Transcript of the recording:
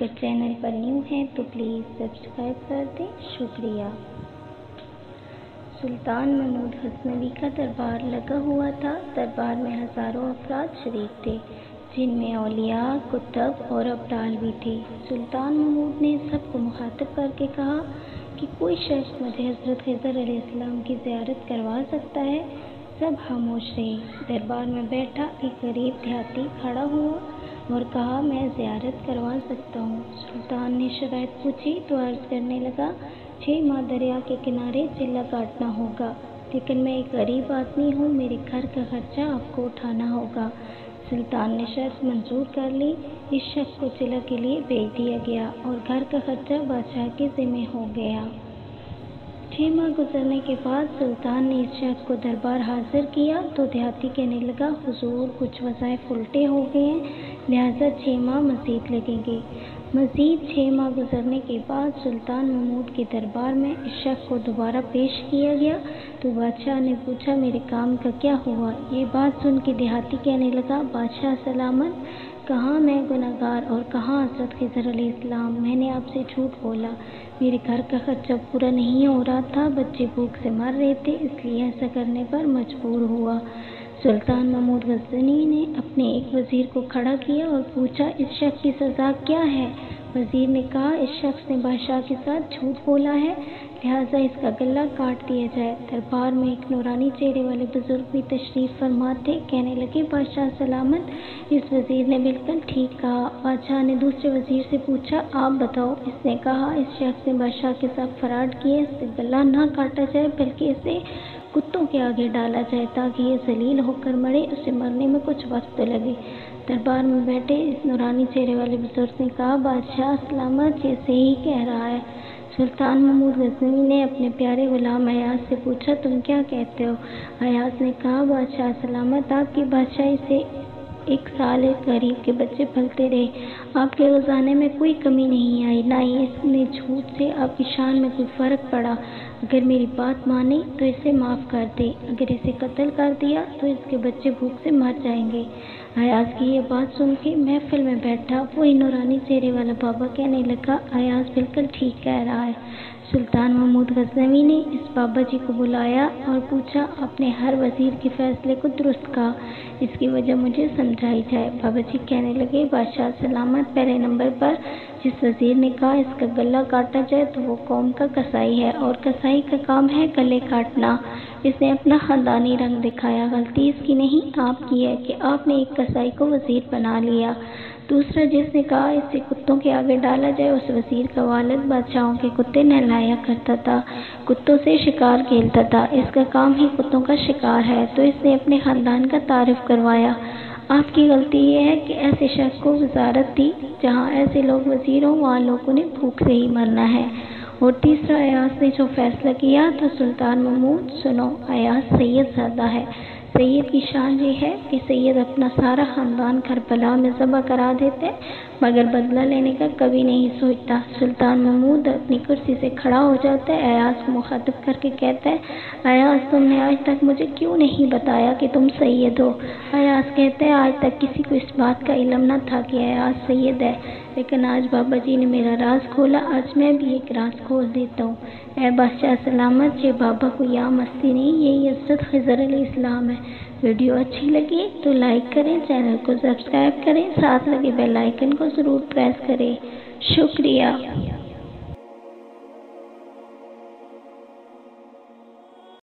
اگر چینل پر نیو ہیں تو پلیز سبسکرائب کر دیں، شکریہ۔ سلطان محمود غزنوی کا دربار لگا ہوا تھا۔ دربار میں ہزاروں افراد شریک تھے، جن میں اولیاء، کتب اور ابدال بھی تھے۔ سلطان محمود نے سب کو مخاطب کر کے کہا کہ کوئی شخص مجھے حضرت خضر علیہ السلام کی زیارت کروا سکتا ہے؟ سب خاموش رہے۔ دربار میں بیٹھا ایک غریب دیہاتی کھڑا ہوا اور کہا، میں زیارت کروا سکتا ہوں۔ سلطان نے شرائط پوچھی تو عرض کرنے لگا، 6 ماہ دریا کے کنارے چلہ کاٹنا ہوگا، لیکن میں ایک غریب آدمی ہوں، میرے گھر کا خرچہ آپ کو اٹھانا ہوگا۔ سلطان نے شرط منظور کر لی۔ اس شخص کو چلہ کے لیے بھیج دیا گیا اور گھر کا خرچہ بادشاہ کے ذمہ ہو گیا۔ 6 ماہ گزرنے کے بعد سلطان نے اس شخص کو دربار حاضر کیا تو دیہاتی کہنے لگا، حضور کچھ وظائف الٹے ہو گئے ہیں، لہٰذا 6 ماہ مزید لگیں گے۔ مزید 6 ماہ گزرنے کے بعد سلطان محمود کے دربار میں اس شخص کو دوبارہ پیش کیا گیا تو بادشاہ نے پوچھا، میرے کام کا کیا ہوا؟ یہ بات سن کے دیہاتی کہنے لگا، بادشاہ سلامت، کہاں میں گنہگار اور کہاں حضرت خضر علیہ السلام، میں نے آپ سے جھوٹ بولا، میرے گھر کا خرچہ پورا نہیں ہو رہا تھا، بچے بھوک سے مر رہے تھے، اس لیے ایسا کرنے پر مجبور ہوا۔ سلطان محمود غزنوی نے اپنے ایک وزیر کو کھڑا کیا اور پوچھا، اس شخص کی سزا کیا ہے؟ وزیر نے کہا، اس شخص نے بادشاہ کے ساتھ جھوٹ بولا ہے، لہٰذا اس کا گلہ کاٹ دیا جائے۔ دربار میں ایک نورانی چہرے والے بزرگ بھی تشریف فرما تھے، کہنے لگے، بادشاہ سلامت، اس وزیر نے بالکل ٹھیک کہا۔ بادشاہ نے دوسرے وزیر سے پوچھا، آپ بتاؤ۔ اس نے کہا، اس شخص نے بادشاہ کے ساتھ فراڈ کیا، اس سے گلہ نہ کاٹا جائے بلکہ اسے کتوں کے آگے ڈالا جائے تاکہ یہ ذلیل ہو کر مرے، اسے مرنے میں کچھ وقت تو لگے۔ دربار میں بیٹھے اس نورانی چہرے والے بزرگ نے کہا، بادشاہ سلامت، یہ صحیح کہہ رہا ہے۔ سلطان محمود غزنوی نے اپنے پیارے غلام ایاز سے پوچھا، تم کیا کہتے ہو؟ ایاز نے کہا، بادشاہ سلامت، آپ کی بادشاہی سے 1 سال ایک غریب کے بچے پلتے رہے، آپ کے خزانے میں کوئی کمی نہیں آئی، نہ ہی اس نے جھوٹ سے آپ کی شان میں کوئی فرق پڑا۔ اگر میری بات مانی تو اسے معاف کر دے، اگر اسے قتل کر دیا تو اس کے بچے بھوک سے مر جائیں گے۔ ایاز کی یہ بات سن کے محفل میں بیٹھا وہی نورانی چہرے والا بابا کہنے لگا، ایاز بالکل ٹھیک کہہ رہا ہے۔ سلطان محمود غزنوی نے اس بابا جی کو بلایا اور پوچھا، آپ نے ہر وزیر کے فیصلے کو درست کہا، اس کی وجہ مجھے سمجھائی جائے۔ بابا جی کہنے لگے، بادشاہ سلامت، پہلے نمبر پر جس وزیر نے کہا اس کا گلہ کاٹا جائے تو وہ قوم کا قصائی ہے اور قصائی کا کام ہے گلے کاٹنا۔ اس نے اپنا خاندانی رنگ دکھایا، غلطی اس کی نہیں آپ کی ہے کہ آپ نے ایک قصائی کو وزیر بنا لیا۔ دوسرا جس نے کہا اسے کتوں کے آگے ڈالا جائے، اس وزیر کا والد بادشاہوں کے کتے نہلایا کرتا تھا، کتوں سے شکار کھیلتا تھا، اس کا کام ہی کتوں کا شکار ہے، تو اس نے اپنے خاندان کا تعارف کروایا۔ آپ کی غلطی یہ ہے کہ ایسے شخص کو وزارت دی، جہاں ایسے لوگ وزیر ہوں وہاں لوگوں نے بھوک سے ہی مرنا ہے۔ اور تیسرا ایاز نے جو فیصلہ کیا تو سلطان محمود سنو، ایاز سید زادہ ہے، سید کی شان یہ ہے کہ سید اپنا سارا خاندان کربلا میں ذبح کرا دیتے مگر بدلہ لینے کا کبھی نہیں سوچتا۔ سلطان محمود اپنی کرسی سے کھڑا ہو جاتا ہے، ایاز کو مخاطب کر کے کہتا ہے، ایاز تم نے آج تک مجھے کیوں نہیں بتایا کہ تم سید ہو؟ ایاز کہتا ہے، آج تک کسی کو اس بات کا علم نہ تھا کہ ایاز سید ہے، لیکن آج بابا جی نے میرا راز کھولا، آج میں بھی ایک راز کھول دیتا ہوں۔ اے بادشاہ سلامت، یہ بابا کوئی عام ہستی نہیں، یہی حضرت خضر علیہ السلام ہے۔ ویڈیو اچھی لگی تو لائک کریں، چینل کو سبسکرائب کریں، ساتھ لگے بیل آئیکن کو ضرور پریس کریں۔ شکریہ۔